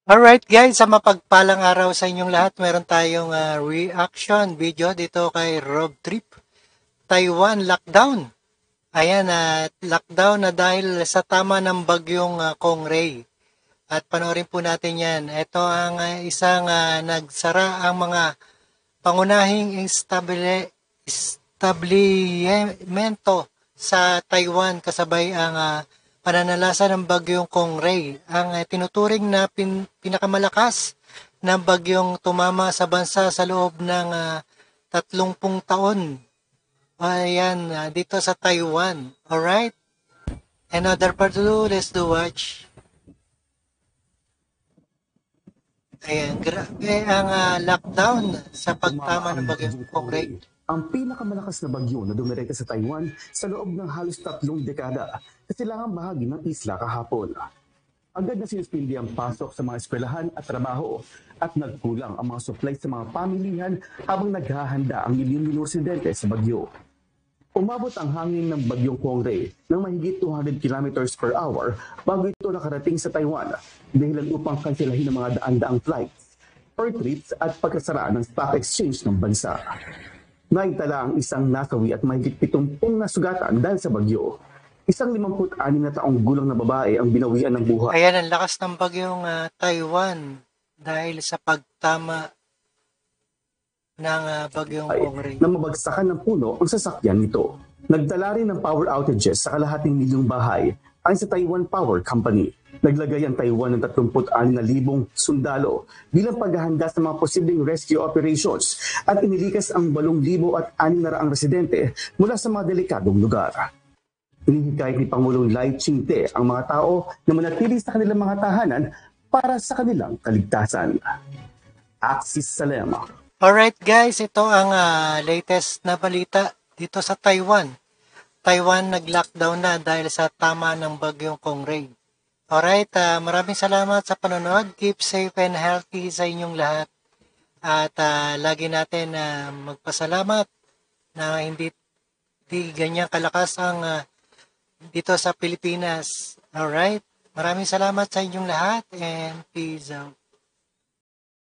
Alright guys, sa mapagpalang araw sa inyong lahat, meron tayong reaction video dito kay Rob Trip. Taiwan lockdown. Ayan, lockdown na dahil sa tama ng bagyong Kongray. At panoorin po natin yan. Ito ang isang nagsara ang mga pangunahing establishmento sa Taiwan kasabay ang pananalasa ng bagyong Kongray. Ang tinuturing na pinakamalakas na bagyong tumama sa bansa sa loob ng 30 taon. Ayan, dito sa Taiwan. Alright? Another part to do, let's do watch. Ayan, grabe ang lockdown sa pagtama ng bagyong Kongray. Ang pinakamalakas na bagyo na dumirekta sa Taiwan sa loob ng halos 3 dekada sa silangang bahagi ng isla kahapon. Agad na sinuspindi ang pasok sa mga eskwelahan at trabaho at nagkulang ang mga supply sa mga pamilihan habang naghahanda ang milyon-milyong residente sa bagyo. Umabot ang hangin ng bagyong Kongray ng mahigit 200 kilometers per hour bago ito nakarating sa Taiwan dahilan upang kanselahin ng mga daan-daang flights, trips at pagkasaraan ng stock exchange ng bansa. Naitala ang isang nasawi at mahigit 70 nasugatan dahil sa bagyo. Isang 56 na taong gulang na babae ang binawian ng buhay. Ayan, ang lakas ng bagyong Taiwan dahil sa pagtama ng bagyong Kongray. Na mabagsakan ng puno ang sasakyan nito. Nagdala rin ng power outages sa kalahating milyong bahay ayon sa Taiwan Power Company. Naglagay ang Taiwan ng 36,000 sundalo bilang paghahanda sa mga posibleng rescue operations at inilikas ang 8,600 residente mula sa mga delikadong lugar. Inihikayat ni Pangulong Lai Ching-te ang mga tao na manatili sa kanilang mga tahanan para sa kanilang kaligtasan. Axis Salema. Alright guys, ito ang latest na balita dito sa Taiwan. Taiwan nag-lockdown na dahil sa tama ng bagyong Kongray. Alright, maraming salamat sa panonood. Keep safe and healthy sa inyong lahat. At lagi natin magpasalamat na hindi ganyan kalakas ang dito sa Pilipinas. Alright, maraming salamat sa inyong lahat and peace out.